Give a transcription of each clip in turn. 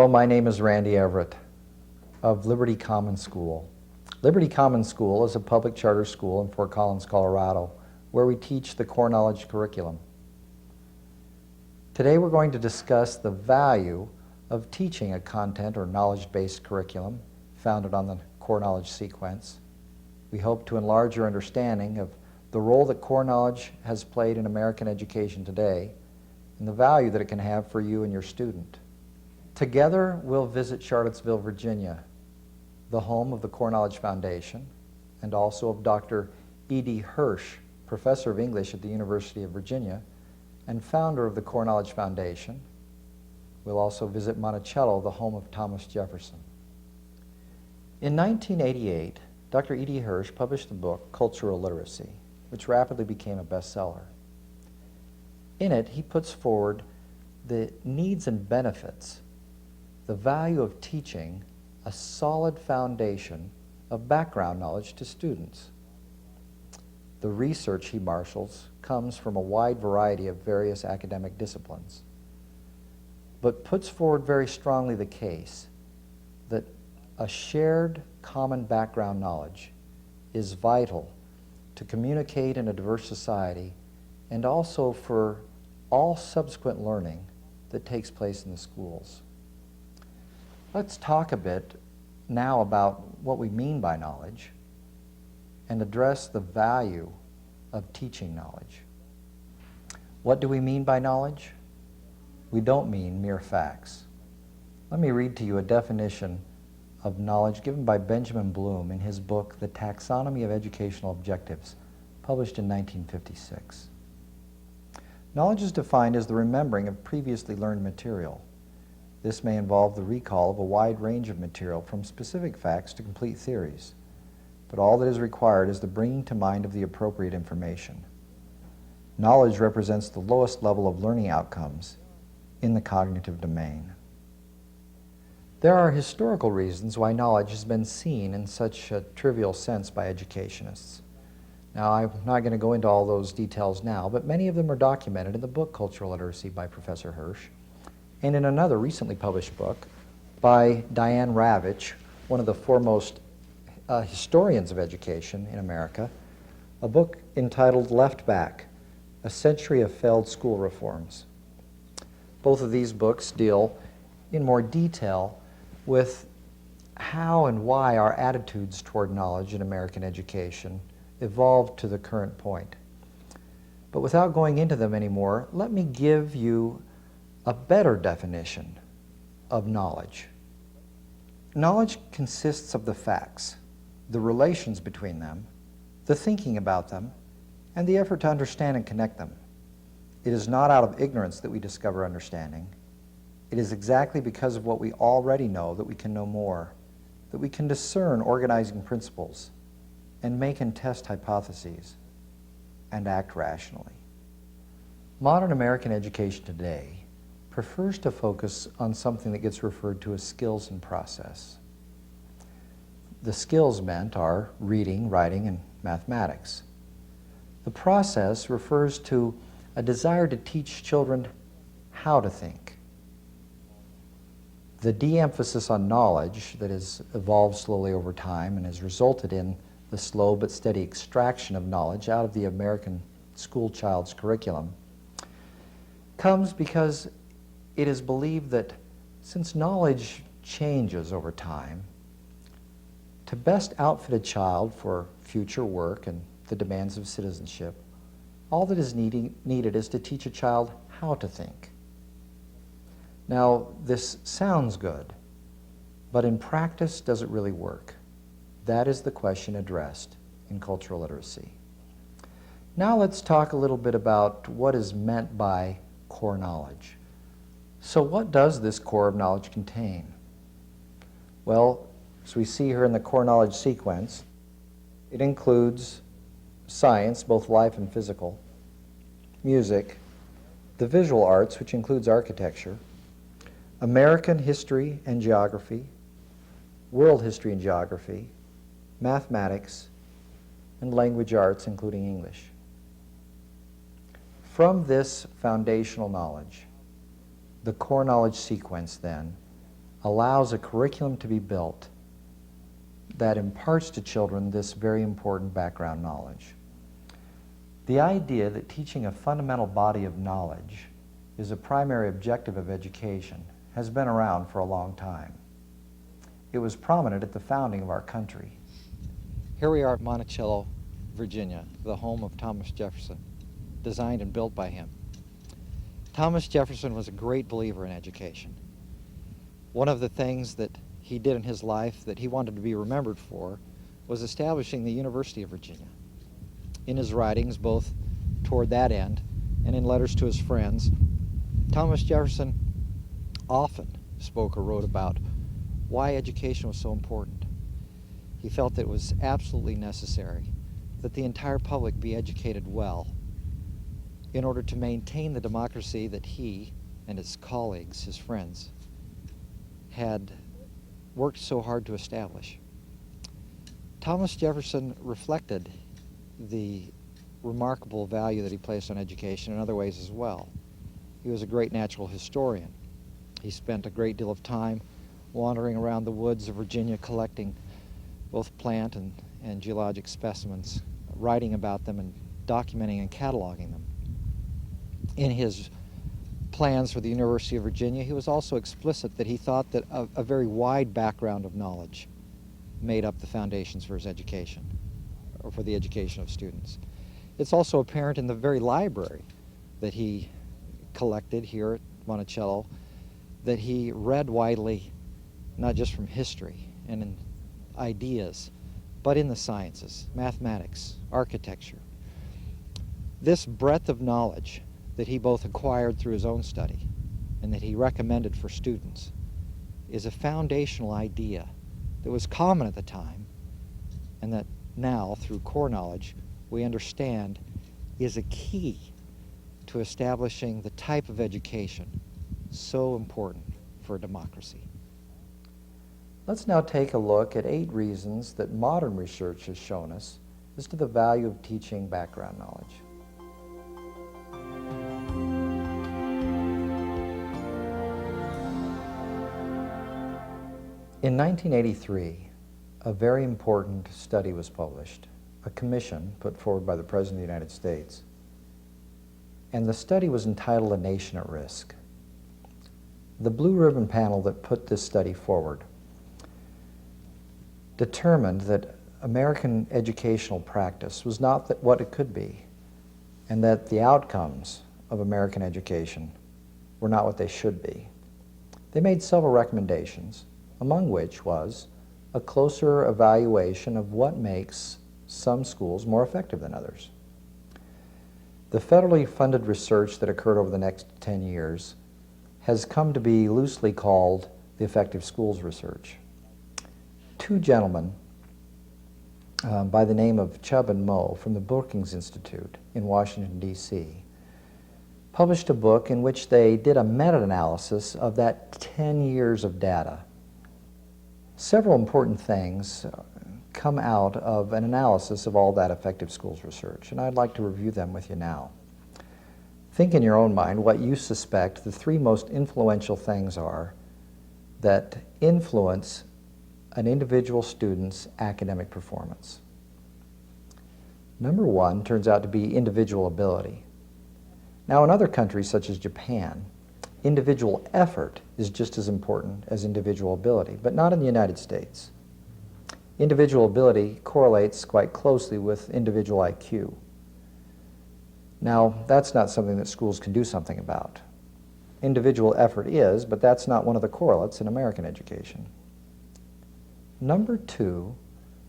Hello, my name is Randy Everett of Liberty Common School. Liberty Common School is a public charter school in Fort Collins, Colorado, where we teach the core knowledge curriculum. Today we're going to discuss the value of teaching a content or knowledge-based curriculum founded on the core knowledge sequence. We hope to enlarge your understanding of the role that core knowledge has played in American education today and the value that it can have for you and your student. Together, we'll visit Charlottesville, Virginia, the home of the Core Knowledge Foundation, and also of Dr. E.D. Hirsch, professor of English at the University of Virginia, and founder of the Core Knowledge Foundation. We'll also visit Monticello, the home of Thomas Jefferson. In 1988, Dr. E.D. Hirsch published the book Cultural Literacy, which rapidly became a bestseller. In it, he puts forward the needs and benefits, the value of teaching a solid foundation of background knowledge to students. The research he marshals comes from a wide variety of various academic disciplines, but puts forward very strongly the case that a shared common background knowledge is vital to communicate in a diverse society and also for all subsequent learning that takes place in the schools. Let's talk a bit now about what we mean by knowledge and address the value of teaching knowledge. What do we mean by knowledge? We don't mean mere facts. Let me read to you a definition of knowledge given by Benjamin Bloom in his book, The Taxonomy of Educational Objectives, published in 1956. Knowledge is defined as the remembering of previously learned material. This may involve the recall of a wide range of material from specific facts to complete theories, but all that is required is the bringing to mind of the appropriate information. Knowledge represents the lowest level of learning outcomes in the cognitive domain. There are historical reasons why knowledge has been seen in such a trivial sense by educationists. Now, I'm not going to go into all those details now, but many of them are documented in the book Cultural Literacy by Professor Hirsch, and in another recently published book by Diane Ravitch, one of the foremost historians of education in America, a book entitled Left Back, A Century of Failed School Reforms. Both of these books deal in more detail with how and why our attitudes toward knowledge in American education evolved to the current point. But without going into them anymore, let me give you a better definition of knowledge. Knowledge consists of the facts, the relations between them, the thinking about them, and the effort to understand and connect them. It is not out of ignorance that we discover understanding. It is exactly because of what we already know that we can know more, that we can discern organizing principles, and make and test hypotheses, and act rationally. Modern American education today prefers to focus on something that gets referred to as skills and process. The skills meant are reading, writing, and mathematics. The process refers to a desire to teach children how to think. The de-emphasis on knowledge that has evolved slowly over time and has resulted in the slow but steady extraction of knowledge out of the American school child's curriculum comes because it is believed that since knowledge changes over time, to best outfit a child for future work and the demands of citizenship, all that is needed is to teach a child how to think. Now, this sounds good, but in practice, does it really work? That is the question addressed in cultural literacy. Now let's talk a little bit about what is meant by core knowledge. So what does this core of knowledge contain? Well, as we see here in the core knowledge sequence, it includes science, both life and physical, music, the visual arts, which includes architecture, American history and geography, world history and geography, mathematics, and language arts, including English. From this foundational knowledge, the core knowledge sequence then allows a curriculum to be built that imparts to children this very important background knowledge. The idea that teaching a fundamental body of knowledge is a primary objective of education has been around for a long time. It was prominent at the founding of our country. Here we are at Monticello, Virginia, the home of Thomas Jefferson, designed and built by him. Thomas Jefferson was a great believer in education. One of the things that he did in his life that he wanted to be remembered for was establishing the University of Virginia. In his writings, both toward that end and in letters to his friends, Thomas Jefferson often spoke or wrote about why education was so important. He felt that it was absolutely necessary that the entire public be educated well in order to maintain the democracy that he and his colleagues, his friends, had worked so hard to establish. Thomas Jefferson reflected the remarkable value that he placed on education in other ways as well. He was a great natural historian. He spent a great deal of time wandering around the woods of Virginia collecting both plant and geologic specimens, writing about them and documenting and cataloging them. In his plans for the University of Virginia, he was also explicit that he thought that a very wide background of knowledge made up the foundations for his education, or for the education of students. It's also apparent in the very library that he collected here at Monticello that he read widely, not just from history and in ideas, but in the sciences, mathematics, architecture. This breadth of knowledge that he both acquired through his own study and that he recommended for students is a foundational idea that was common at the time and that now, through core knowledge, we understand is a key to establishing the type of education so important for a democracy. Let's now take a look at 8 reasons that modern research has shown us as to the value of teaching background knowledge. In 1983, a very important study was published, a commission put forward by the President of the United States. And the study was entitled A Nation at Risk. The Blue Ribbon panel that put this study forward determined that American educational practice was not what it could be, and that the outcomes of American education were not what they should be. They made several recommendations, among which was a closer evaluation of what makes some schools more effective than others. The federally funded research that occurred over the next 10 years has come to be loosely called the effective schools research. 2 gentlemen by the name of Chubb and Moe from the Brookings Institute in Washington, D.C. published a book in which they did a meta-analysis of that 10 years of data. Several important things come out of an analysis of all that effective schools research, and I'd like to review them with you now. Think in your own mind what you suspect the 3 most influential things are that influence an individual student's academic performance. Number 1 turns out to be individual ability. Now, in other countries such as Japan, individual effort is just as important as individual ability, but not in the United States. Individual ability correlates quite closely with individual IQ. Now, that's not something that schools can do something about. Individual effort is, but that's not one of the correlates in American education. Number 2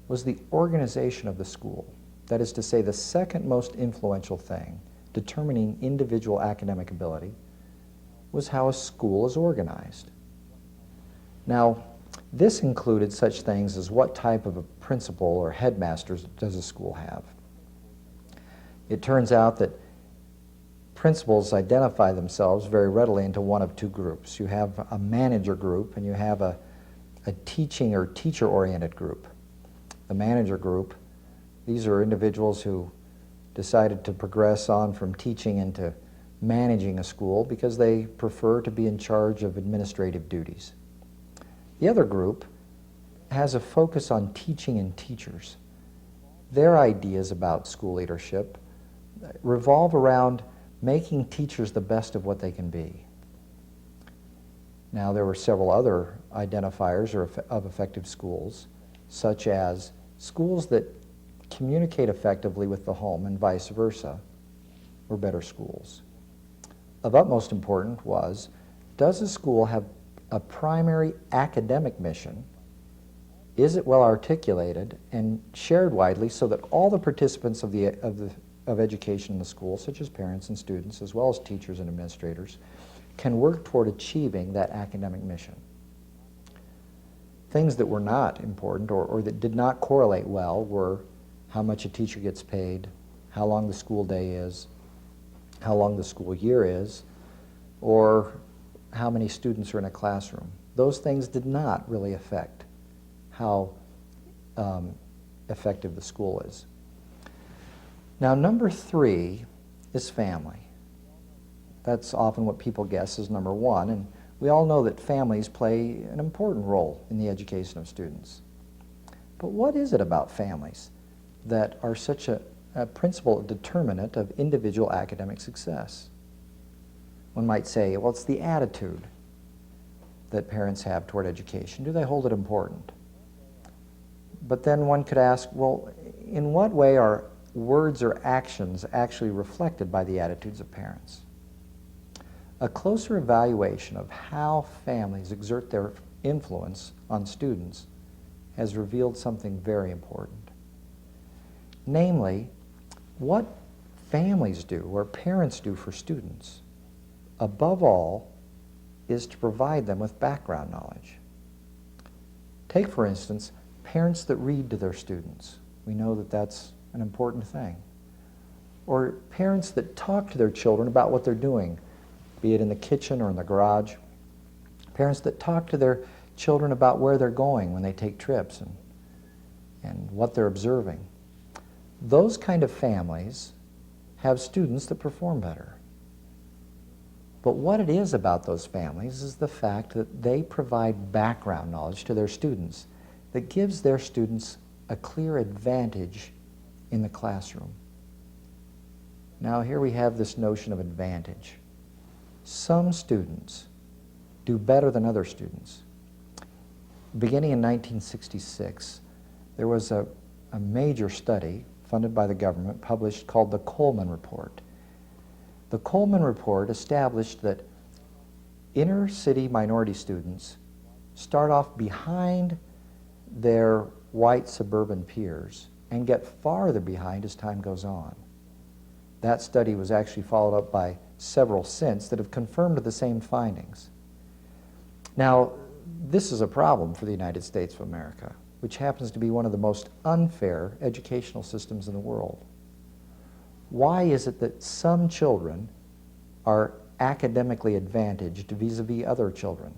was the organization of the school. That is to say, the second most influential thing determining individual academic ability was how a school is organized. Now, this included such things as what type of a principal or headmaster does a school have. It turns out that principals identify themselves very readily into one of 2 groups. You have a manager group and you have a teaching or teacher-oriented group. The manager group, these are individuals who decided to progress on from teaching into managing a school because they prefer to be in charge of administrative duties. The other group has a focus on teaching and teachers. Their ideas about school leadership revolve around making teachers the best of what they can be. Now, there were several other identifiers of effective schools, such as schools that communicate effectively with the home and vice versa were better schools. Of utmost importance was, does a school have a primary academic mission? Is it well articulated and shared widely so that all the participants of education in the school, such as parents and students, as well as teachers and administrators, can work toward achieving that academic mission? Things that were not important or that did not correlate well were how much a teacher gets paid, how long the school day is, how long the school year is, or how many students are in a classroom. Those things did not really affect how effective the school is. Now, number 3 is family. That's often what people guess is number 1, and we all know that families play an important role in the education of students. But what is it about families that are such a principal determinant of individual academic success? One might say, well, it's the attitude that parents have toward education. Do they hold it important? But then one could ask, well, in what way are words or actions actually reflected by the attitudes of parents? A closer evaluation of how families exert their influence on students has revealed something very important. Namely, what families do or parents do for students, above all, is to provide them with background knowledge. Take, for instance, parents that read to their students. We know that that's an important thing. Or parents that talk to their children about what they're doing, be it in the kitchen or in the garage. Parents that talk to their children about where they're going when they take trips and what they're observing. Those kind of families have students that perform better. But what it is about those families is the fact that they provide background knowledge to their students that gives their students a clear advantage in the classroom. Now, here we have this notion of advantage. Some students do better than other students. Beginning in 1966, there was a major study funded by the government published called the Coleman Report. The Coleman Report established that inner city minority students start off behind their white suburban peers and get farther behind as time goes on. That study was actually followed up by several since that have confirmed the same findings. Now, this is a problem for the United States of America, which happens to be one of the most unfair educational systems in the world. Why is it that some children are academically advantaged vis-a-vis other children,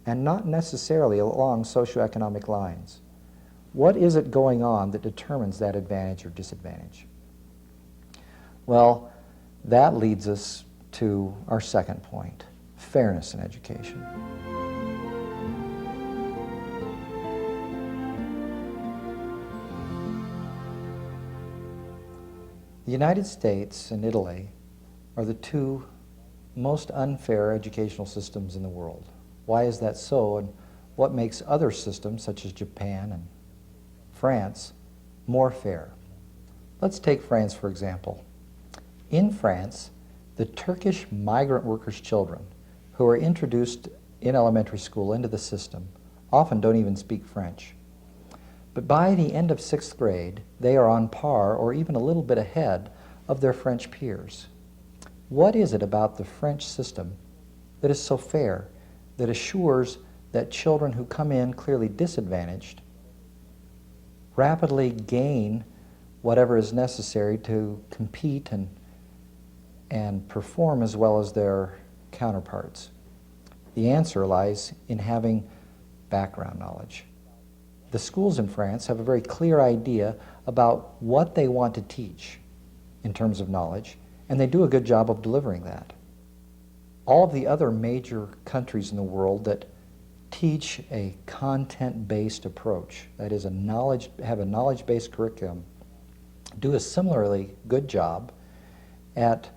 and not necessarily along socioeconomic lines? What is it going on that determines that advantage or disadvantage? Well, that leads us to our second point, fairness in education. The United States and Italy are the two most unfair educational systems in the world. Why is that so, and what makes other systems, such as Japan and France, more fair? Let's take France, for example. In France, the Turkish migrant workers' children who are introduced in elementary school into the system often don't even speak French. But by the end of 6th grade, they are on par or even a little bit ahead of their French peers. What is it about the French system that is so fair, that assures that children who come in clearly disadvantaged rapidly gain whatever is necessary to compete and perform as well as their counterparts? The answer lies in having background knowledge. The schools in France have a very clear idea about what they want to teach in terms of knowledge, and they do a good job of delivering that. All of the other major countries in the world that teach a content-based approach, that is, have a knowledge-based curriculum, do a similarly good job at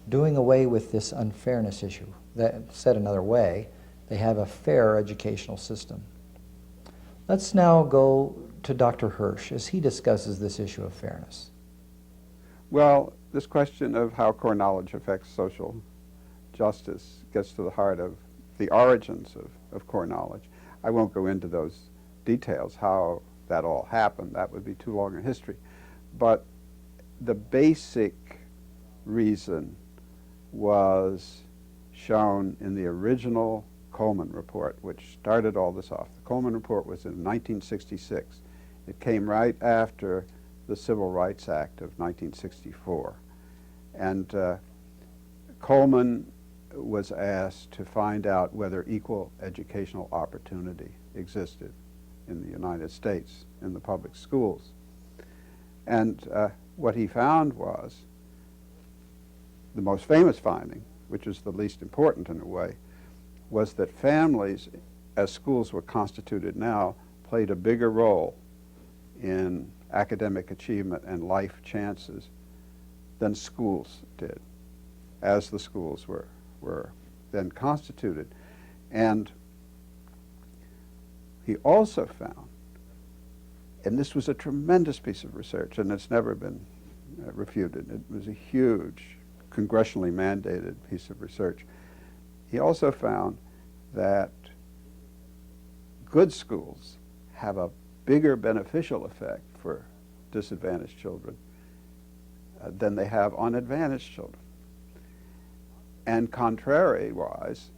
doing away with this unfairness issue. That, said another way, they have a fair educational system. Let's now go to Dr. Hirsch as he discusses this issue of fairness. Well, this question of how core knowledge affects social justice gets to the heart of the origins of core knowledge. I won't go into those details, how that all happened. That would be too long a history. But the basic reason was shown in the original Coleman report, which started all this off. The Coleman report was in 1966. It came right after the Civil Rights Act of 1964. And Coleman was asked to find out whether equal educational opportunity existed in the United States in the public schools. And what he found was, the most famous finding, which is the least important in a way, was that families, as schools were constituted now, played a bigger role in academic achievement and life chances than schools did, as the schools were then constituted. And he also found, and this was a tremendous piece of research, and it's never been refuted. It was a huge, congressionally mandated piece of research. He also found that good schools have a bigger beneficial effect for disadvantaged children than they have on advantaged children. And contrary-wise,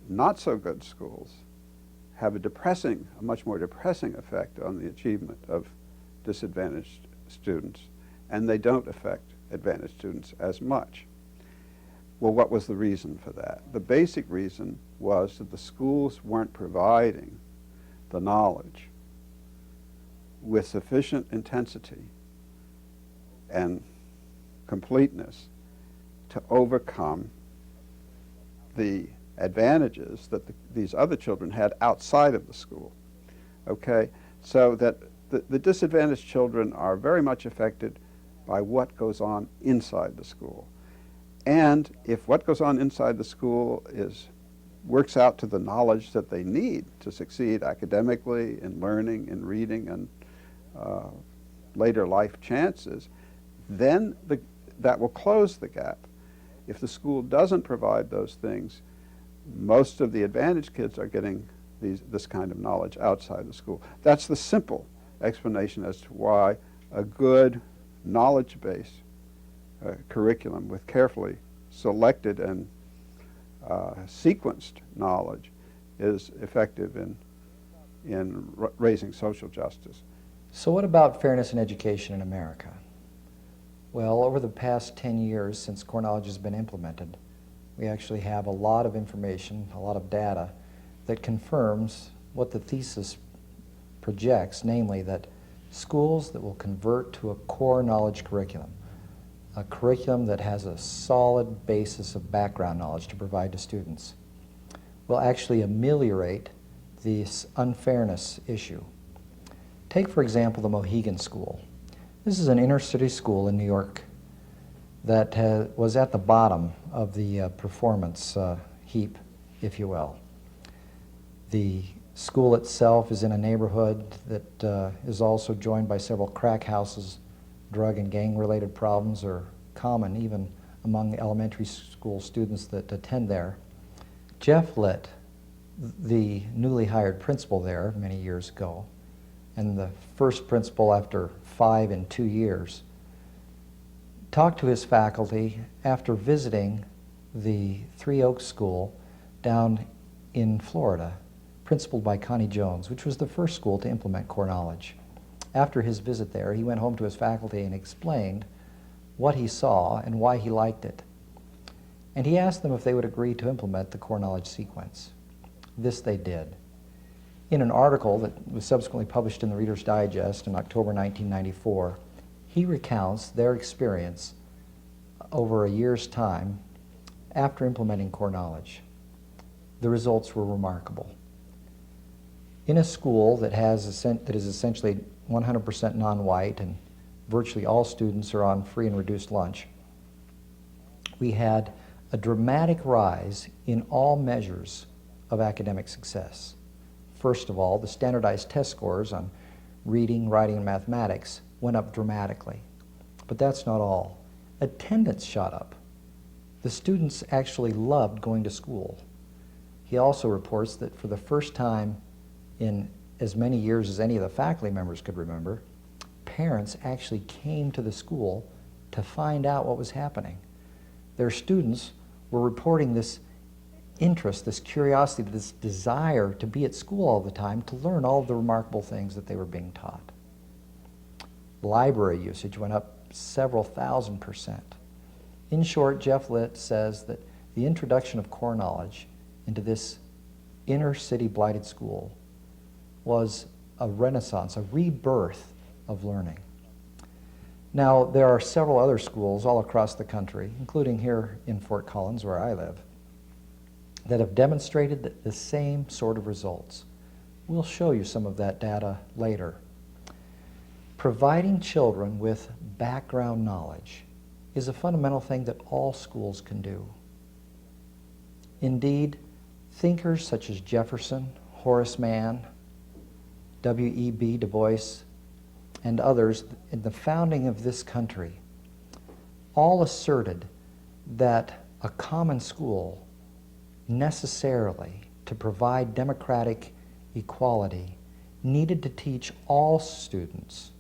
not so good schools have a much more depressing effect on the achievement of disadvantaged students, and they don't affect advantaged students as much. Well, what was the reason for that? The basic reason was that the schools weren't providing the knowledge with sufficient intensity and completeness to overcome the advantages that these other children had outside of the school. Okay? So that the disadvantaged children are very much affected by what goes on inside the school. And if what goes on inside the school works out to the knowledge that they need to succeed academically in learning, in reading, and later life chances, then that will close the gap. If the school doesn't provide those things, most of the advantaged kids are getting this kind of knowledge outside the school. That's the simple explanation as to why a good knowledge-based curriculum with carefully selected and sequenced knowledge is effective in raising social justice. So what about fairness in education in America? Well, over the past 10 years since core knowledge has been implemented, we actually have a lot of information, a lot of data that confirms what the thesis projects, namely that schools that will convert to a core knowledge curriculum, a curriculum that has a solid basis of background knowledge to provide to students, will actually ameliorate this unfairness issue. Take, for example, the Mohegan School. This is an inner-city school in New York that was at the bottom of the performance heap, if you will. The school itself is in a neighborhood that is also joined by several crack houses. Drug and gang-related problems are common even among elementary school students that attend there. Jeff Litt, the newly hired principal there many years ago, and the first principal after 5 and 2 years, talked to his faculty after visiting the Three Oaks School down in Florida, principaled by Connie Jones, which was the first school to implement core knowledge. After his visit there, he went home to his faculty and explained what he saw and why he liked it. And he asked them if they would agree to implement the core knowledge sequence. This they did. In an article that was subsequently published in the Reader's Digest in October 1994, he recounts their experience over a year's time after implementing core knowledge. The results were remarkable. In a school that is essentially 100% non-white and virtually all students are on free and reduced lunch, we had a dramatic rise in all measures of academic success. First of all, the standardized test scores on reading, writing, and mathematics went up dramatically. But that's not all. Attendance shot up. The students actually loved going to school. He also reports that for the first time in as many years as any of the faculty members could remember, parents actually came to the school to find out what was happening. Their students were reporting this interest, this curiosity, this desire to be at school all the time, to learn all of the remarkable things that they were being taught. Library usage went up several thousand%. In short, Jeff Litt says that the introduction of core knowledge into this inner city blighted school was a renaissance, a rebirth of learning. Now, there are several other schools all across the country, including here in Fort Collins, where I live, that have demonstrated the same sort of results. We'll show you some of that data later. Providing children with background knowledge is a fundamental thing that all schools can do. Indeed, thinkers such as Jefferson, Horace Mann, W.E.B. Du Bois, and others in the founding of this country all asserted that a common school necessarily, to provide democratic equality, needed to teach all students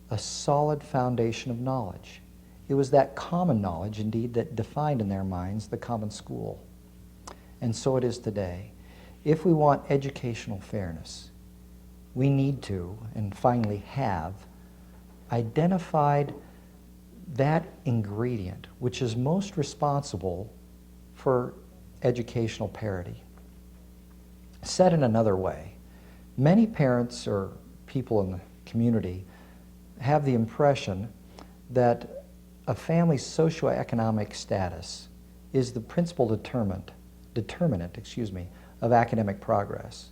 a solid foundation of knowledge. It was that common knowledge, indeed, that defined in their minds the common school. And so it is today. If we want educational fairness, we need to, and finally have, identified that ingredient which is most responsible for educational parity. Said in another way, many parents or people in the community have the impression that a family's socioeconomic status is the principal determinant of academic progress.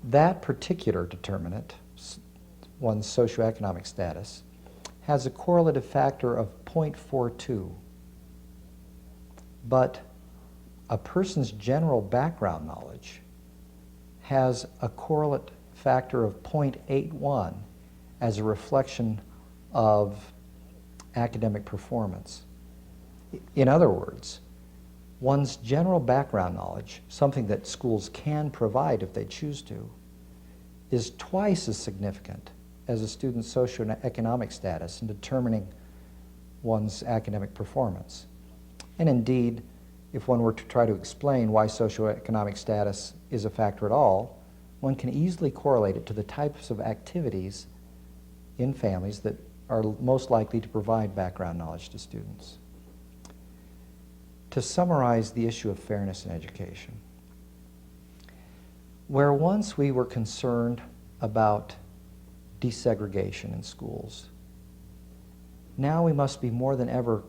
That particular determinant, one's socioeconomic status, has a correlative factor of 0.42. But a person's general background knowledge has a correlate factor of 0.81 as a reflection of academic performance. In other words, one's general background knowledge, something that schools can provide if they choose to, is twice as significant as a student's socioeconomic status in determining one's academic performance. And indeed, if one were to try to explain why socioeconomic status is a factor at all, one can easily correlate it to the types of activities in families that are most likely to provide background knowledge to students. To summarize the issue of fairness in education, where once we were concerned about desegregation in schools, now we must be more than ever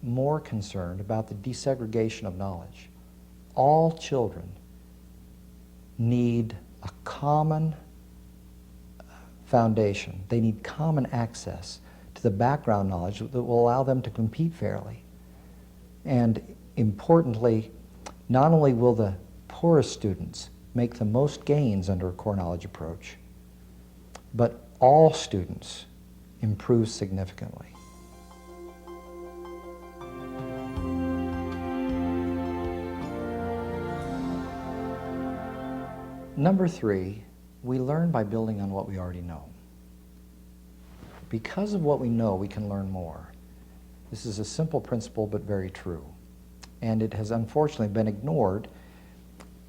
more concerned about the desegregation of knowledge. All children need a common foundation. They need common access to the background knowledge that will allow them to compete fairly. And importantly, not only will the poorest students make the most gains under a core knowledge approach, but all students improve significantly. Number 3, we learn by building on what we already know. Because of what we know, we can learn more. This is a simple principle, but very true. And it has unfortunately been ignored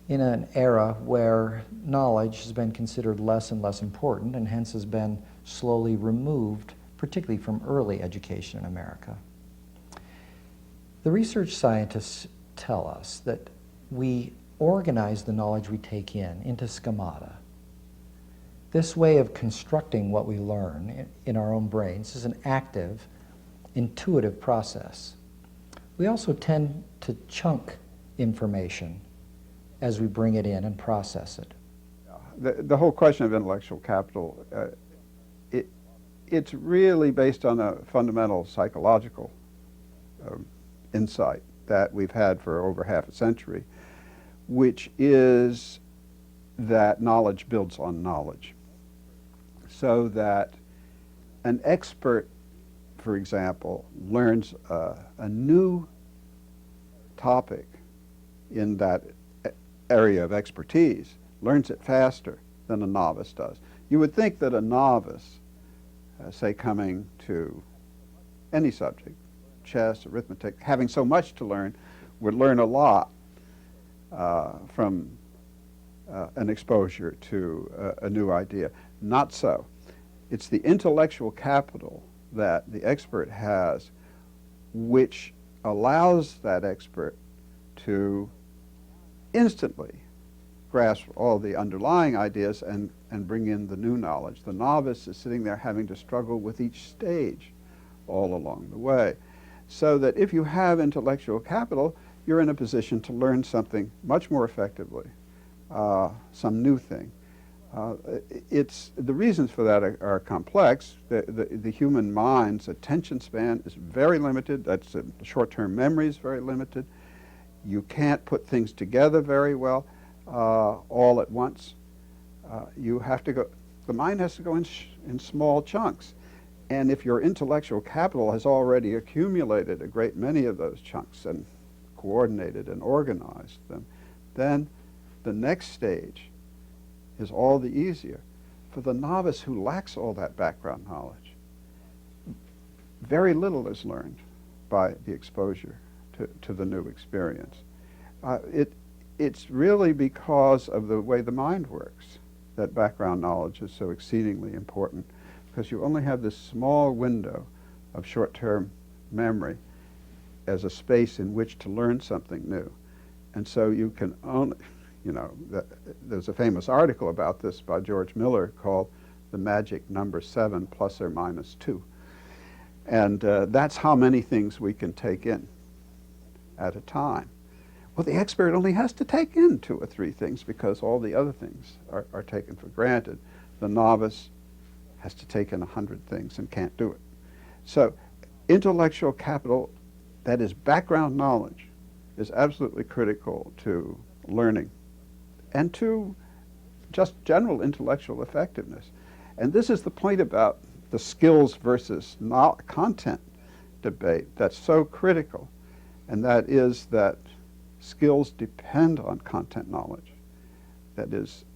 in an era where knowledge has been considered less and less important and hence has been slowly removed, particularly from early education in America. The research scientists tell us that we organize the knowledge we take in into schemata. This way of constructing what we learn in our own brains is an active, intuitive process. We also tend to chunk information as we bring it in and process it. the whole question of intellectual capital, it's really based on a fundamental psychological insight that we've had for over half a century, which is that knowledge builds on knowledge. So that an expert, for example, learns a new topic in that area of expertise, learns it faster than a novice does. You would think that a novice, say coming to any subject, chess, arithmetic, having so much to learn, would learn a lot from an exposure to a new idea. Not so. It's the intellectual capital that the expert has which allows that expert to instantly grasp all the underlying ideas and bring in the new knowledge. The novice is sitting there having to struggle with each stage all along the way. So that if you have intellectual capital, you're in a position to learn something much more effectively, some new thing. The reasons for that are complex. The human mind's attention span is very limited. That's the short-term memory is very limited. You can't put things together very well all at once. The mind has to go in small chunks. And if your intellectual capital has already accumulated a great many of those chunks and coordinated and organized them, then the next stage is all the easier. For the novice who lacks all that background knowledge, very little is learned by the exposure to the new experience. It's really because of the way the mind works that background knowledge is so exceedingly important, because you only have this small window of short-term memory as a space in which to learn something new. And so you can only, there's a famous article about this by George Miller called The Magic Number 7 plus or minus 2. And that's how many things we can take in at a time. Well, the expert only has to take in 2 or 3 things because all the other things are taken for granted. The novice has to take in 100 things and can't do it. So intellectual capital, that is background knowledge, is absolutely critical to learning and to just general intellectual effectiveness. And this is the point about the skills versus content debate that's so critical, and that is that skills depend on content knowledge. That is,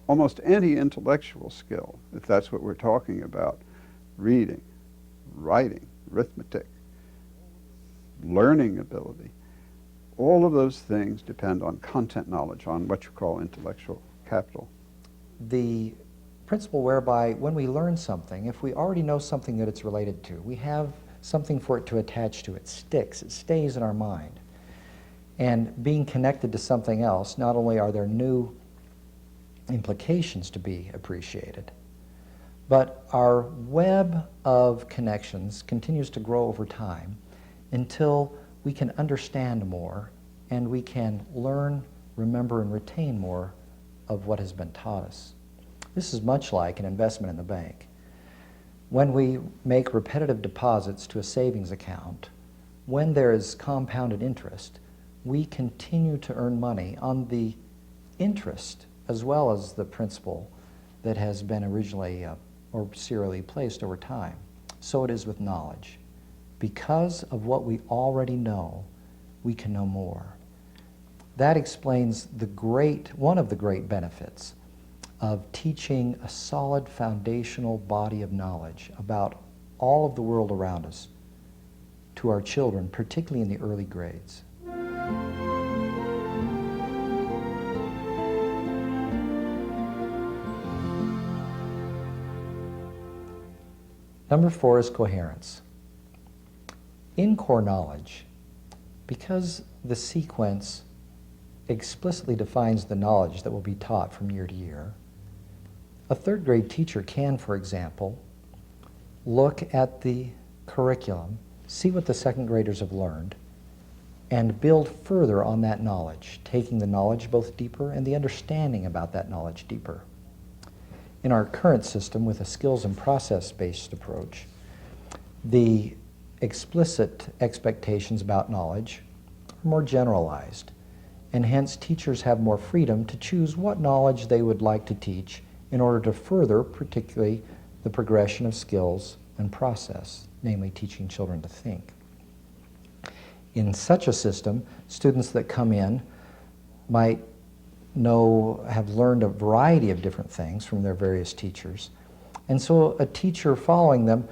almost any intellectual skill, if that's what we're talking about, reading, writing, arithmetic, learning ability, all of those things depend on content knowledge, on what you call intellectual capital. The principle whereby when we learn something, if we already know something that it's related to, we have something for it to attach to, it sticks, it stays in our mind. And being connected to something else, not only are there new implications to be appreciated, but our web of connections continues to grow over time until we can understand more and we can learn, remember, and retain more of what has been taught us. This is much like an investment in the bank. When we make repetitive deposits to a savings account, when there is compounded interest, we continue to earn money on the interest as well as the principal that has been originally or serially placed over time. So it is with knowledge. Because of what we already know, we can know more. That explains one of the great benefits of teaching a solid foundational body of knowledge about all of the world around us to our children, particularly in the early grades. Number 4 is coherence. In core knowledge, because the sequence explicitly defines the knowledge that will be taught from year to year, a third grade teacher can, for example, look at the curriculum, see what the second graders have learned, and build further on that knowledge, taking the knowledge both deeper and the understanding about that knowledge deeper. In our current system with a skills and process-based approach, the explicit expectations about knowledge are more generalized, and hence teachers have more freedom to choose what knowledge they would like to teach in order to further particularly the progression of skills and process, namely teaching children to think. In such a system, students that come in might have learned a variety of different things from their various teachers. And so a teacher following them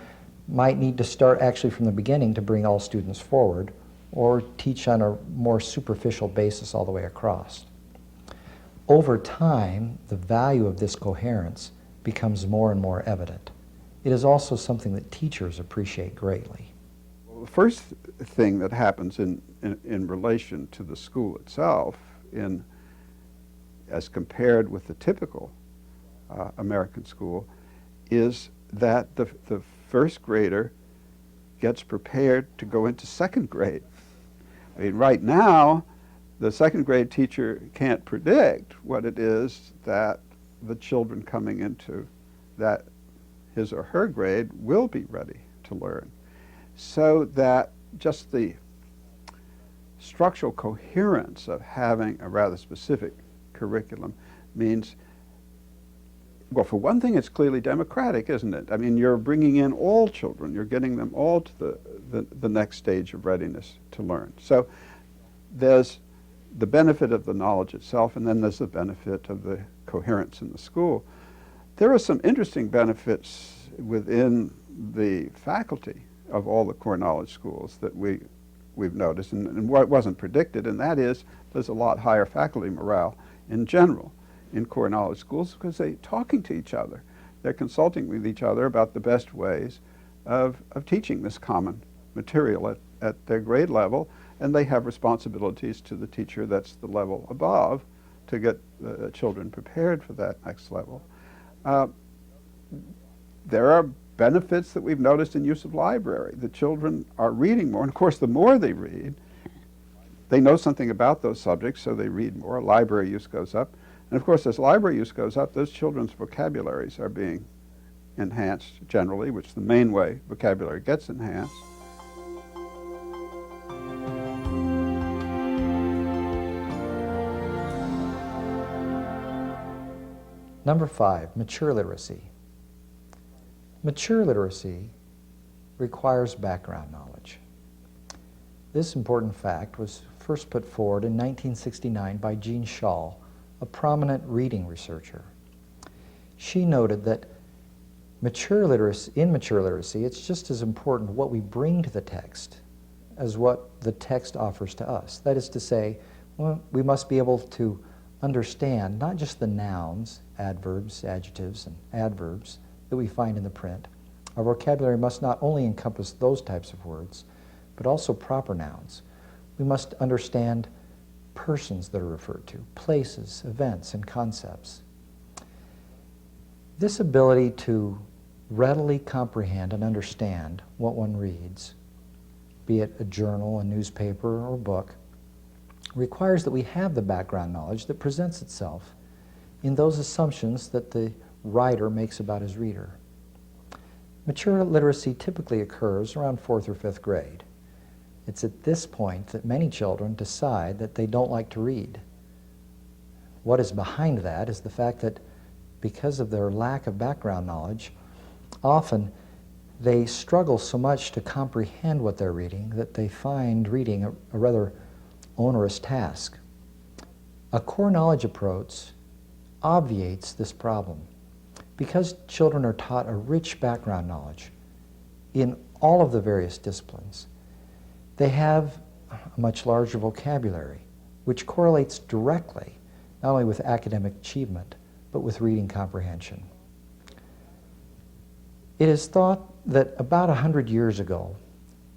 might need to start actually from the beginning to bring all students forward, or teach on a more superficial basis all the way across. Over time, the value of this coherence becomes more and more evident. It is also something that teachers appreciate greatly. Well, the first thing that happens in relation to the school itself, as compared with the typical American school, is that the first grader gets prepared to go into second grade. I mean, right now, the second grade teacher can't predict what it is that the children coming into that his or her grade will be ready to learn. So that just the structural coherence of having a rather specific curriculum means, well, for one thing, it's clearly democratic, isn't it? I mean, you're bringing in all children. You're getting them all to the next stage of readiness to learn. So there's the benefit of the knowledge itself, and then there's the benefit of the coherence in the school. There are some interesting benefits within the faculty of all the core knowledge schools that we've noticed, and what wasn't predicted, and that is there's a lot higher faculty morale in general in core knowledge schools because they're talking to each other. They're consulting with each other about the best ways of teaching this common material at their grade level, and they have responsibilities to the teacher that's the level above to get the children prepared for that next level. There are benefits that we've noticed in use of library. The children are reading more, and of course the more they read, they know something about those subjects, so they read more. Library use goes up. And of course, as library use goes up, those children's vocabularies are being enhanced generally, which is the main way vocabulary gets enhanced. Number 5, mature literacy. Mature literacy requires background knowledge. This important fact was first put forward in 1969 by Jean Schall, a prominent reading researcher. She noted that in mature literacy, it's just as important what we bring to the text as what the text offers to us. That is to say, well, we must be able to understand not just the nouns, adverbs, adjectives, and adverbs that we find in the print. Our vocabulary must not only encompass those types of words, but also proper nouns. We must understand persons that are referred to, places, events, and concepts. This ability to readily comprehend and understand what one reads, be it a journal, a newspaper, or a book, requires that we have the background knowledge that presents itself in those assumptions that the writer makes about his reader. Mature literacy typically occurs around 4th or 5th grade. It's at this point that many children decide that they don't like to read. What is behind that is the fact that because of their lack of background knowledge, often they struggle so much to comprehend what they're reading that they find reading a rather onerous task. A core knowledge approach obviates this problem. Because children are taught a rich background knowledge in all of the various disciplines, they have a much larger vocabulary, which correlates directly not only with academic achievement, but with reading comprehension. It is thought that about 100 years ago,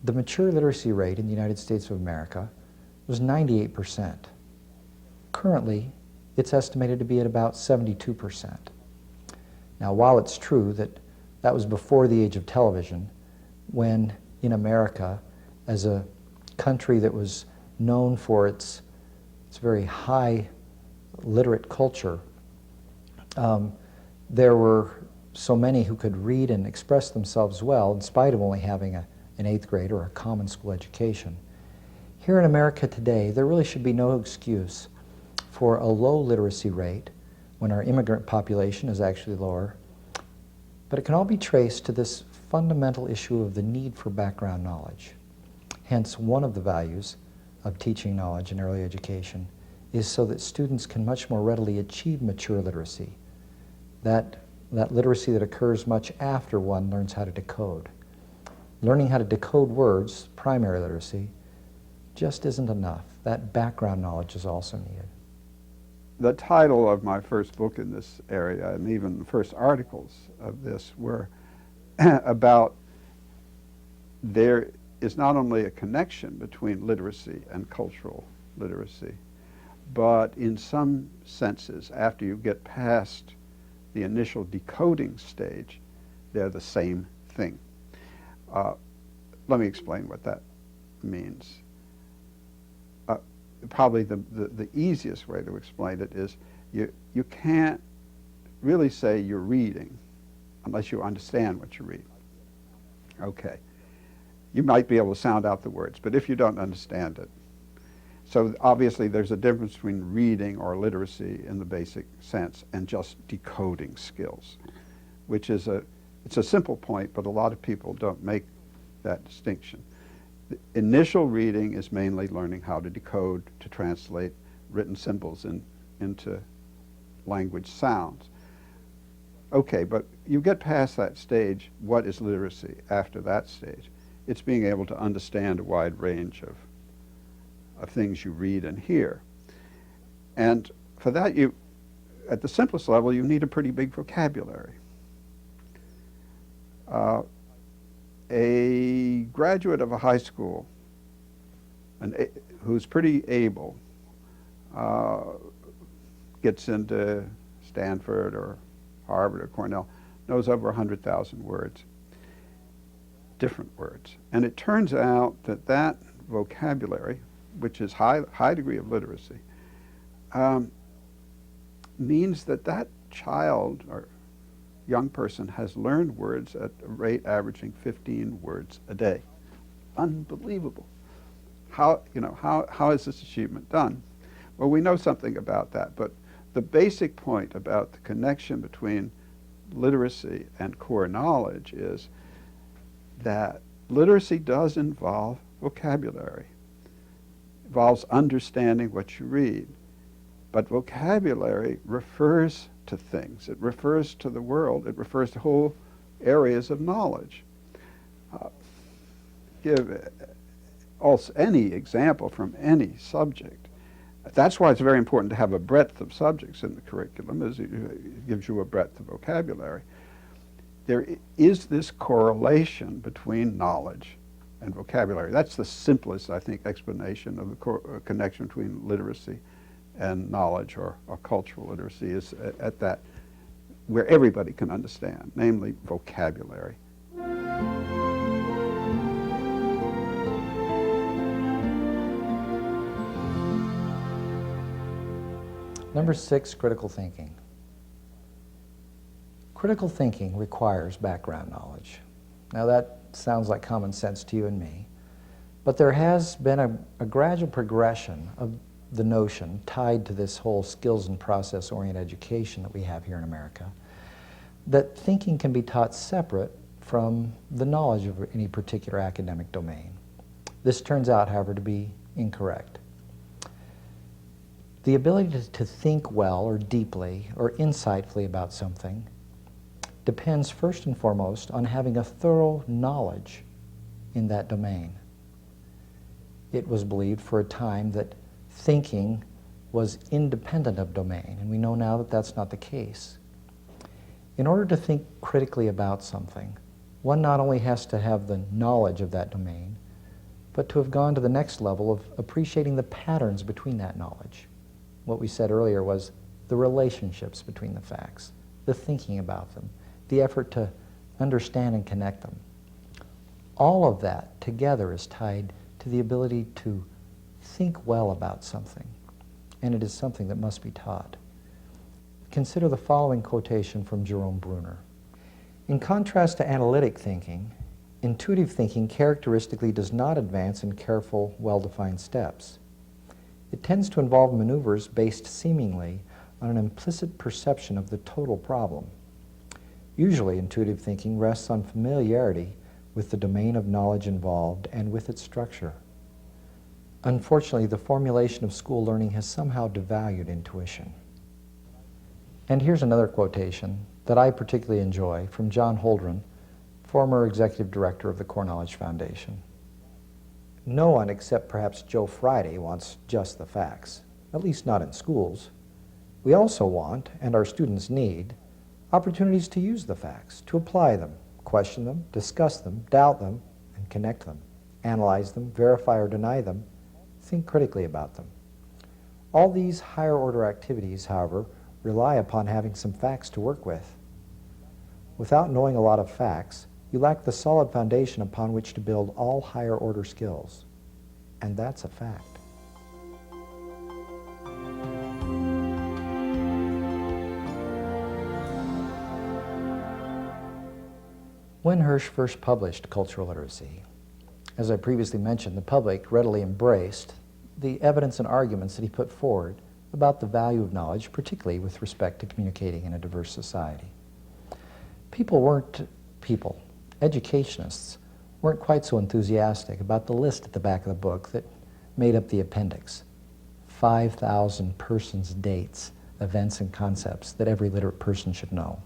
the mature literacy rate in the United States of America was 98%. Currently, it's estimated to be at about 72%. Now, while it's true that that was before the age of television, when in America, as a country that was known for its very high literate culture, there were so many who could read and express themselves well in spite of only having an 8th grade or a common school education. Here in America today, there really should be no excuse for a low literacy rate when our immigrant population is actually lower, but it can all be traced to this fundamental issue of the need for background knowledge. Hence, one of the values of teaching knowledge in early education is so that students can much more readily achieve mature literacy, that literacy that occurs much after one learns how to decode. Learning how to decode words, primary literacy, just isn't enough. That background knowledge is also needed. The title of my first book in this area, and even the first articles of this, were about there is not only a connection between literacy and cultural literacy, but in some senses, after you get past the initial decoding stage, they're the same thing. Let me explain what that means. Probably the easiest way to explain it is you can't really say you're reading unless you understand what you read. Okay. You might be able to sound out the words, but if you don't understand it. So obviously there's a difference between reading or literacy in the basic sense and just decoding skills, which is it's a simple point, but a lot of people don't make that distinction. The initial reading is mainly learning how to decode, to translate written symbols into language sounds. Okay, but you get past that stage, what is literacy after that stage? It's being able to understand a wide range of things you read and hear. And for that, at the simplest level, you need a pretty big vocabulary. A graduate of a high school who's pretty able gets into Stanford or Harvard or Cornell, knows over 100,000 words, different words. And it turns out that that vocabulary, which is high degree of literacy, means that that child or young person has learned words at a rate averaging 15 words a day. Unbelievable. How is this achievement done? Well, we know something about that, but the basic point about the connection between literacy and core knowledge is that literacy does involve vocabulary. It involves understanding what you read. But vocabulary refers to things. It refers to the world. It refers to whole areas of knowledge. Give any example from any subject. That's why it's very important to have a breadth of subjects in the curriculum, as it gives you a breadth of vocabulary. There is this correlation between knowledge and vocabulary. That's the simplest, I think, explanation of the connection between literacy and knowledge or cultural literacy is at that, where everybody can understand, namely vocabulary. Number 6, critical thinking. Critical thinking requires background knowledge. Now that sounds like common sense to you and me, but there has been a gradual progression of the notion tied to this whole skills and process-oriented education that we have here in America, that thinking can be taught separate from the knowledge of any particular academic domain. This turns out, however, to be incorrect. The ability to think well or deeply or insightfully about something depends first and foremost on having a thorough knowledge in that domain. It was believed for a time that thinking was independent of domain, and we know now that that's not the case. In order to think critically about something, one not only has to have the knowledge of that domain, but to have gone to the next level of appreciating the patterns between that knowledge. What we said earlier was the relationships between the facts, the thinking about them, the effort to understand and connect them. All of that together is tied to the ability to think well about something, and it is something that must be taught. consider the following quotation from Jerome Bruner. In contrast to analytic thinking, intuitive thinking characteristically does not advance in careful, well-defined steps. It tends to involve maneuvers based seemingly on an implicit perception of the total problem. Usually, intuitive thinking rests on familiarity with the domain of knowledge involved and with its structure. Unfortunately, the formulation of school learning has somehow devalued intuition. And here's another quotation that I particularly enjoy from John Holdren, former executive director of the Core Knowledge Foundation. No one except perhaps Joe Friday wants just the facts, at least not in schools. We also want, and our students need, opportunities to use the facts, to apply them, question them, discuss them, doubt them, and connect them, analyze them, verify or deny them, think critically about them. All these higher order activities, however, rely upon having some facts to work with. Without knowing a lot of facts, you lack the solid foundation upon which to build all higher order skills. And that's a fact. When Hirsch first published Cultural Literacy, as I previously mentioned, the public readily embraced the evidence and arguments that he put forward about the value of knowledge, particularly with respect to communicating in a diverse society. Educationists weren't quite so enthusiastic about the list at the back of the book that made up the appendix. 5,000 persons' dates, events, and concepts that every literate person should know.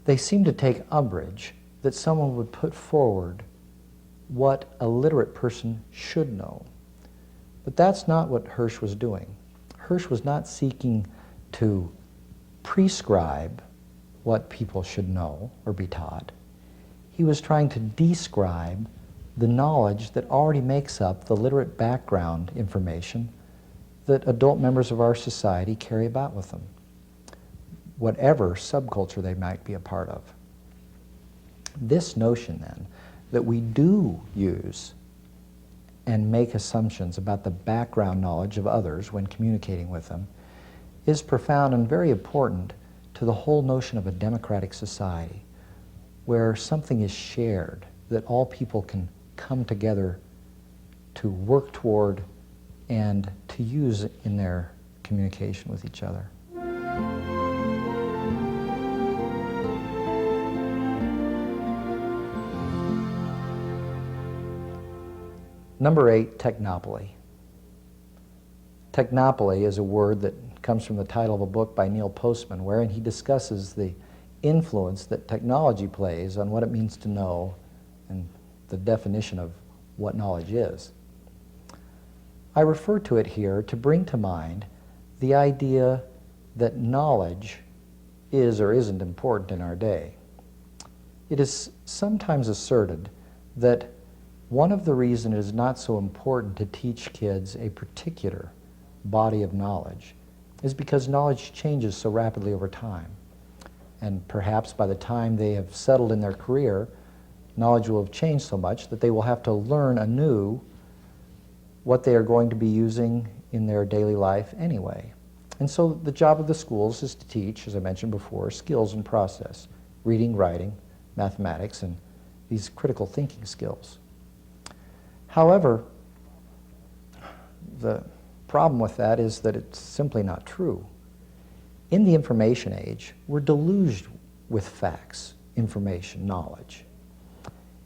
They seemed to take umbrage that someone would put forward what a literate person should know. But that's not what Hirsch was doing. Hirsch was not seeking to prescribe what people should know or be taught. He was trying to describe the knowledge that already makes up the literate background information that adult members of our society carry about with them, whatever subculture they might be a part of. This notion, then, that we do use and make assumptions about the background knowledge of others when communicating with them is profound and very important to the whole notion of a democratic society, where something is shared that all people can come together to work toward and to use in their communication with each other. Number 8, technopoly. Technopoly is a word that comes from the title of a book by Neil Postman, wherein he discusses the influence that technology plays on what it means to know and the definition of what knowledge is. I refer to it here to bring to mind the idea that knowledge is or isn't important in our day. It is sometimes asserted that one of the reasons it is not so important to teach kids a particular body of knowledge is because knowledge changes so rapidly over time. And perhaps by the time they have settled in their career, knowledge will have changed so much that they will have to learn anew what they are going to be using in their daily life anyway. And so the job of the schools is to teach, as I mentioned before, skills and process, reading, writing, mathematics, and these critical thinking skills. However, the problem with that is that it's simply not true. In the information age, we're deluged with facts, information, knowledge.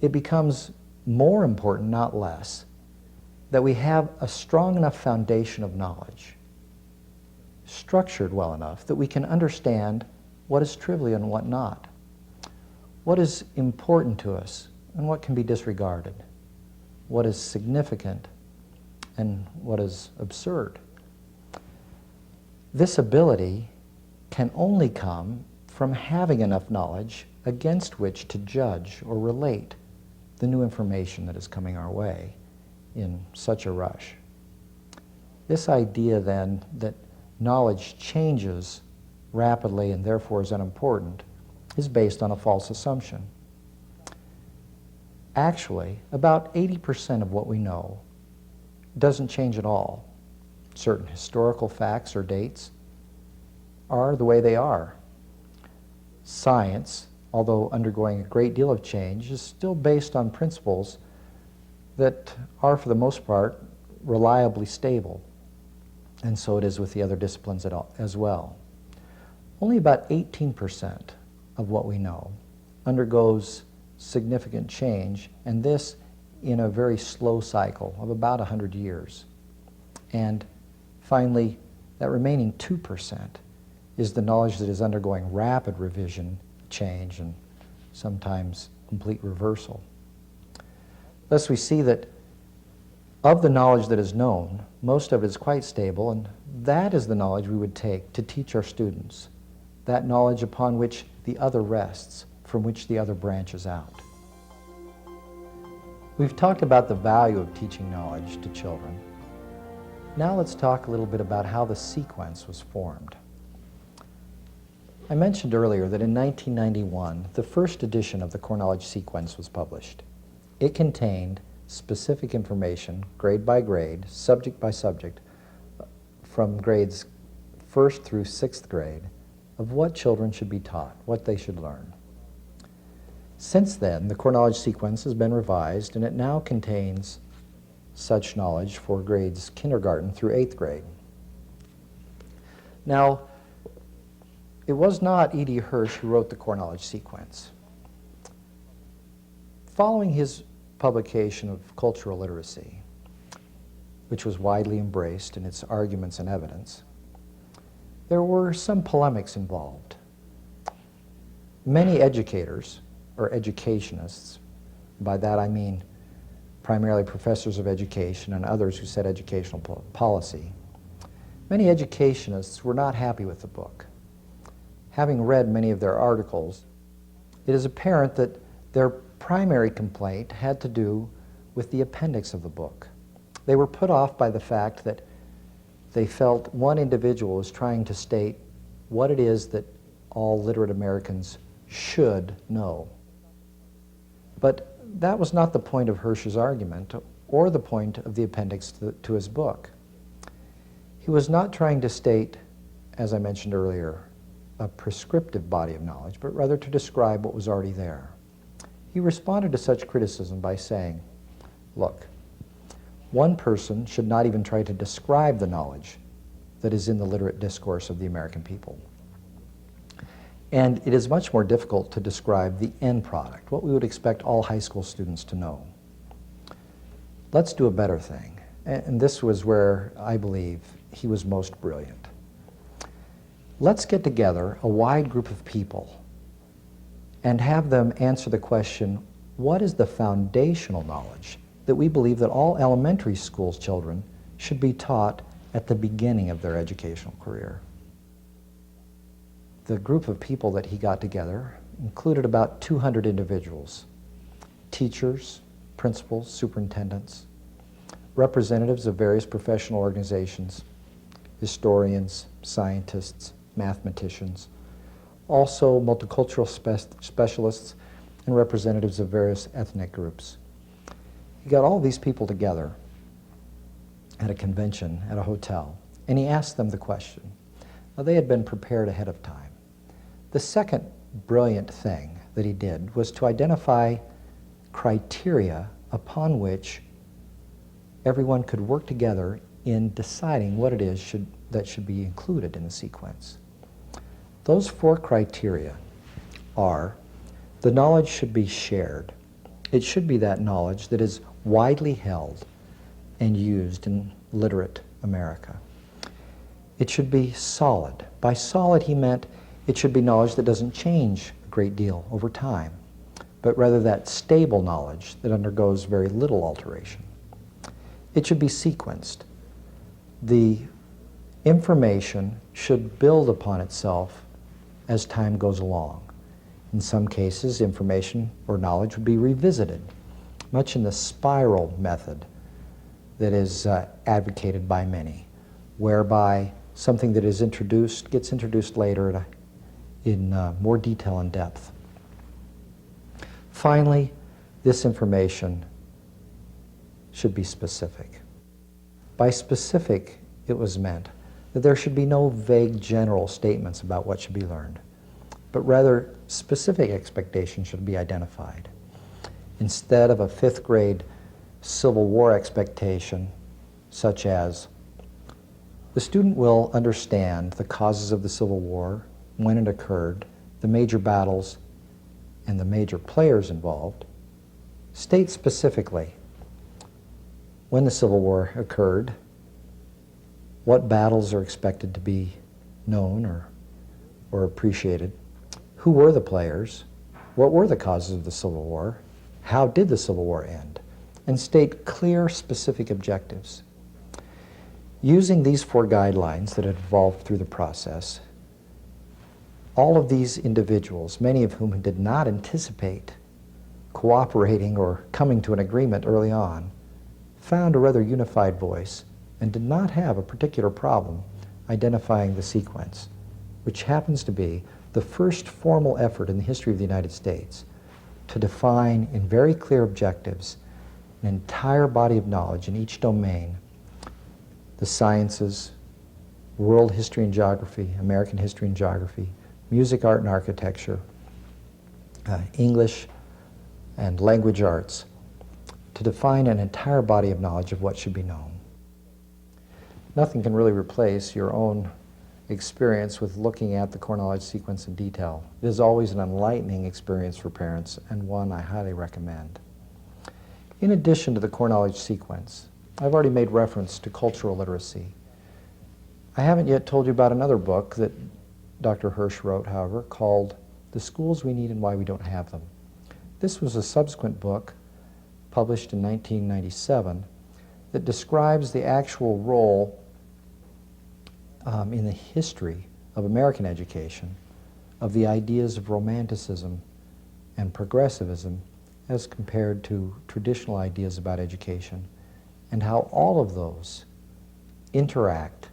It becomes more important, not less, that we have a strong enough foundation of knowledge, structured well enough that we can understand what is trivial and what not, what is important to us and what can be disregarded, what is significant and what is absurd. This ability can only come from having enough knowledge against which to judge or relate the new information that is coming our way in such a rush. This idea then that knowledge changes rapidly and therefore is unimportant is based on a false assumption. Actually, about 80% of what we know doesn't change at all. Certain historical facts or dates are the way they are. Science, although undergoing a great deal of change, is still based on principles that are, for the most part, reliably stable. And so it is with the other disciplines as well. Only about 18% of what we know undergoes significant change, and this in a very slow cycle of about 100 years. And finally, that remaining 2% is the knowledge that is undergoing rapid revision, change, and sometimes complete reversal. Thus we see that of the knowledge that is known, most of it is quite stable, and that is the knowledge we would take to teach our students, that knowledge upon which the other rests, from which the other branches out. We've talked about the value of teaching knowledge to children. Now let's talk a little bit about how the sequence was formed. I mentioned earlier that in 1991, the first edition of the Core Knowledge Sequence was published. It contained specific information, grade by grade, subject by subject, from grades 1st through 6th grade, of what children should be taught, what they should learn. Since then, the Core Knowledge Sequence has been revised, and it now contains such knowledge for grades kindergarten through 8th grade. Now, it was not E.D. Hirsch who wrote the Core Knowledge Sequence. Following his publication of Cultural Literacy, which was widely embraced in its arguments and evidence, there were some polemics involved. Many educators, or educationists, by that I mean primarily professors of education and others who set educational policy, many educationists were not happy with the book. Having read many of their articles, it is apparent that their primary complaint had to do with the appendix of the book. They were put off by the fact that they felt one individual was trying to state what it is that all literate Americans should know. But that was not the point of Hirsch's argument or the point of the appendix to his book. He was not trying to state, as I mentioned earlier, a prescriptive body of knowledge, but rather to describe what was already there. He responded to such criticism by saying, look, one person should not even try to describe the knowledge that is in the literate discourse of the American people. And it is much more difficult to describe the end product, what we would expect all high school students to know. Let's do a better thing. And this was where I believe he was most brilliant. Let's get together a wide group of people and have them answer the question, what is the foundational knowledge that we believe that all elementary school children should be taught at the beginning of their educational career? The group of people that he got together included about 200 individuals, teachers, principals, superintendents, representatives of various professional organizations, historians, scientists, mathematicians, also multicultural specialists and representatives of various ethnic groups. He got all these people together at a convention at a hotel, and he asked them the question. Now, they had been prepared ahead of time. The second brilliant thing that he did was to identify criteria upon which everyone could work together in deciding what it is that should be included in the sequence. Those 4 criteria are: the knowledge should be shared. It should be that knowledge that is widely held and used in literate America. It should be solid. By solid, he meant it should be knowledge that doesn't change a great deal over time, but rather that stable knowledge that undergoes very little alteration. It should be sequenced. The information should build upon itself as time goes along. In some cases, information or knowledge would be revisited, much in the spiral method that is advocated by many, whereby something that is introduced gets introduced later in more detail and depth. Finally, this information should be specific. By specific, it was meant that there should be no vague general statements about what should be learned, but rather specific expectations should be identified. Instead of a fifth grade Civil War expectation, such as, the student will understand the causes of the Civil War, when it occurred, the major battles, and the major players involved. State specifically when the Civil War occurred, what battles are expected to be known or appreciated, who were the players, what were the causes of the Civil War, how did the Civil War end, and state clear, specific objectives. Using these 4 guidelines that had evolved through the process, all of these individuals, many of whom did not anticipate cooperating or coming to an agreement early on, found a rather unified voice and did not have a particular problem identifying the sequence, which happens to be the first formal effort in the history of the United States to define in very clear objectives an entire body of knowledge in each domain: the sciences, world history and geography, American history and geography, music, art, and architecture, English, and language arts, to define an entire body of knowledge of what should be known. Nothing can really replace your own experience with looking at the core knowledge sequence in detail. It is always an enlightening experience for parents, and one I highly recommend. In addition to the core knowledge sequence, I've already made reference to cultural literacy. I haven't yet told you about another book that Dr. Hirsch wrote, however, called The Schools We Need and Why We Don't Have Them. This was a subsequent book published in 1997 that describes the actual role in the history of American education of the ideas of Romanticism and progressivism as compared to traditional ideas about education, and how all of those interact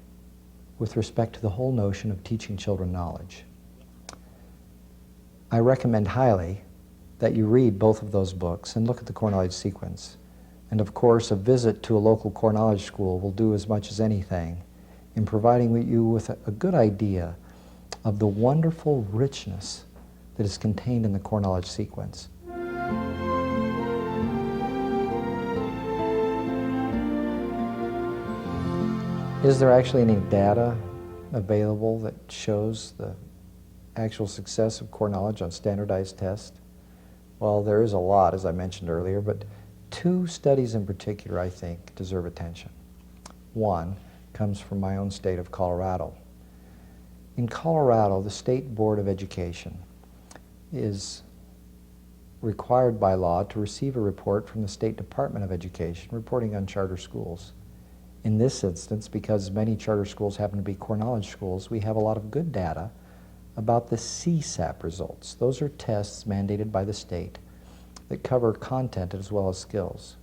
with respect to the whole notion of teaching children knowledge. I recommend highly that you read both of those books and look at the core knowledge sequence. And of course, a visit to a local core knowledge school will do as much as anything in providing you with a good idea of the wonderful richness that is contained in the core knowledge sequence. Is there actually any data available that shows the actual success of core knowledge on standardized tests? Well, there is a lot, as I mentioned earlier, but 2 studies in particular I think deserve attention. One comes from my own state of Colorado. In Colorado, the State Board of Education is required by law to receive a report from the State Department of Education reporting on charter schools. In this instance, because many charter schools happen to be core knowledge schools, we have a lot of good data about the CSAP results. Those are tests mandated by the state that cover content as well as skills.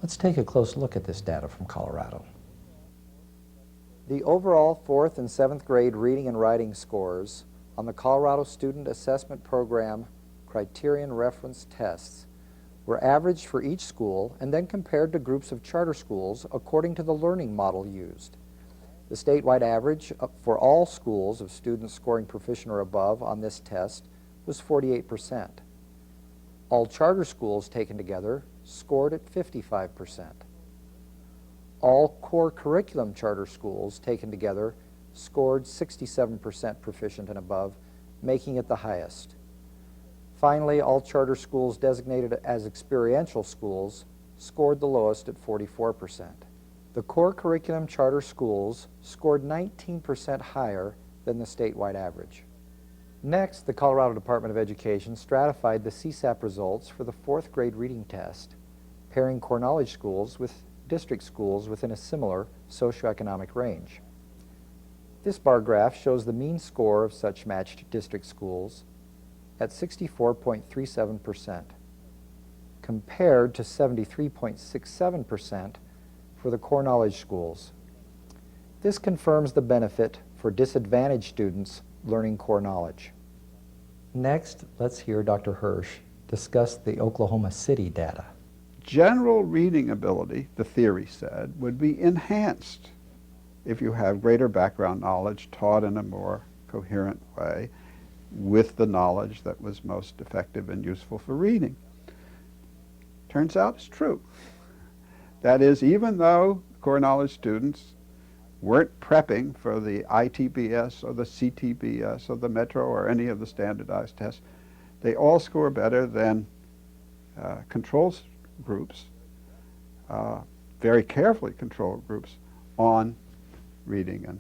Let's take a close look at this data from Colorado. The overall 4th and 7th grade reading and writing scores on the Colorado Student Assessment Program Criterion Reference Tests were averaged for each school and then compared to groups of charter schools according to the learning model used. The statewide average for all schools of students scoring proficient or above on this test was 48%. All charter schools taken together scored at 55%. All core curriculum charter schools taken together scored 67% proficient and above, making it the highest. Finally, all charter schools designated as experiential schools scored the lowest at 44%. The core curriculum charter schools scored 19% higher than the statewide average. Next, the Colorado Department of Education stratified the CSAP results for the 4th grade reading test, pairing core knowledge schools with district schools within a similar socioeconomic range. This bar graph shows the mean score of such matched district schools at 64.37%, compared to 73.67% for the core knowledge schools. This confirms the benefit for disadvantaged students learning core knowledge. Next, let's hear Dr. Hirsch discuss the Oklahoma City data. General reading ability, the theory said, would be enhanced if you have greater background knowledge taught in a more coherent way with the knowledge that was most effective and useful for reading. Turns out it's true. That is, even though core knowledge students weren't prepping for the ITBS or the CTBS or the Metro or any of the standardized tests, they all score better than control groups, very carefully controlled groups, on reading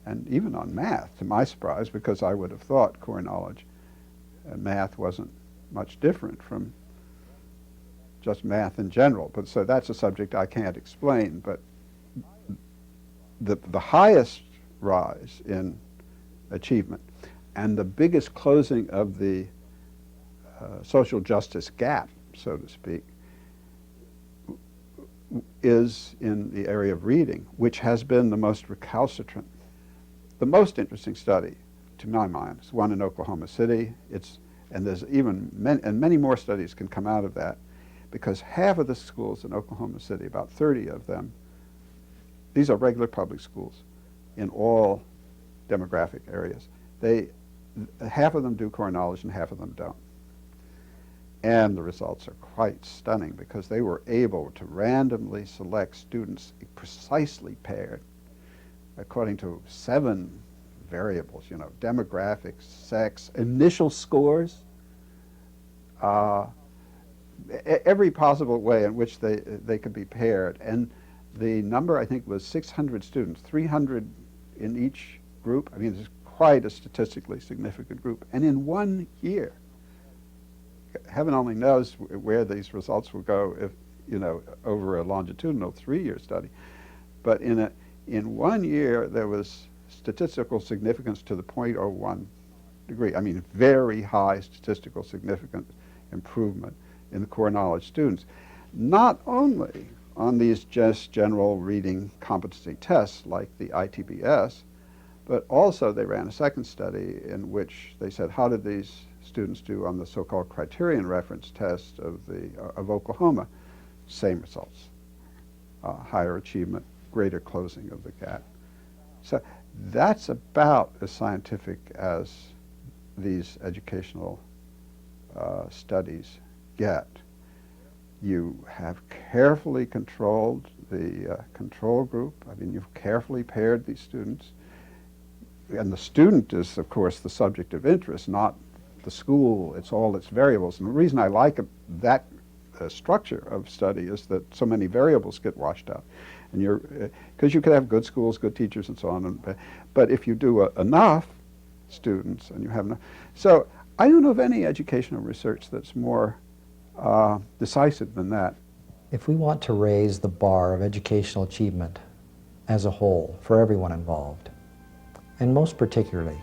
and even on math, to my surprise, because I would have thought core knowledge and math wasn't much different from just math in general. But so that's a subject I can't explain. But the highest rise in achievement and the biggest closing of the social justice gap, so to speak, is in the area of reading, which has been the most recalcitrant. The most interesting study, to my mind, is one in Oklahoma City. And there's even many more studies can come out of that, because half of the schools in Oklahoma City, about 30 of them, these are regular public schools in all demographic areas. Half of them do core knowledge and half of them don't. And the results are quite stunning, because they were able to randomly select students precisely paired according to 7 variables, demographics, sex, initial scores, every possible way in which they could be paired. And the number, I think, was 600 students, 300 in each group. I mean, it's quite a statistically significant group. And in 1 year, heaven only knows where these results will go if, over a longitudinal 3-year study. But in 1 year, there was statistical significance to the 0.01 degree. I mean, very high statistical significant improvement in the core knowledge students. Not only on these just general reading competency tests like the ITBS, but also they ran a second study in which they said, how did these students do on the so-called criterion reference test of Oklahoma? Same results. Higher achievement, greater closing of the gap. So that's about as scientific as these educational studies get. You have carefully controlled the control group. I mean, you've carefully paired these students. And the student is, of course, the subject of interest, not the school. It's all its variables. And the reason I like that structure of study is that so many variables get washed out. And because you could have good schools, good teachers, and so on. But if you do enough students, and you have enough. So I don't know of any educational research that's more decisive than that. If we want to raise the bar of educational achievement as a whole for everyone involved, and most particularly,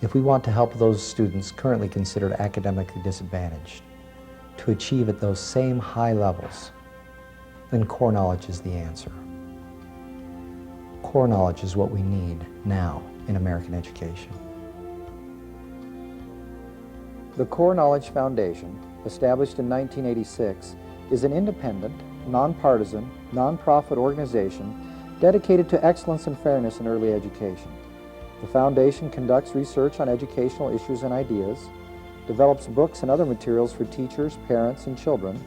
if we want to help those students currently considered academically disadvantaged to achieve at those same high levels, then core knowledge is the answer. Core knowledge is what we need now in American education. The Core Knowledge Foundation, established in 1986, is an independent, nonpartisan, nonprofit organization dedicated to excellence and fairness in early education. The foundation conducts research on educational issues and ideas, develops books and other materials for teachers, parents, and children,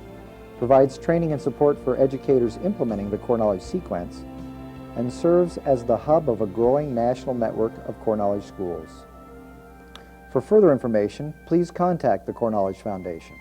provides training and support for educators implementing the core knowledge sequence, and serves as the hub of a growing national network of core knowledge schools. For further information, please contact the Core Knowledge Foundation.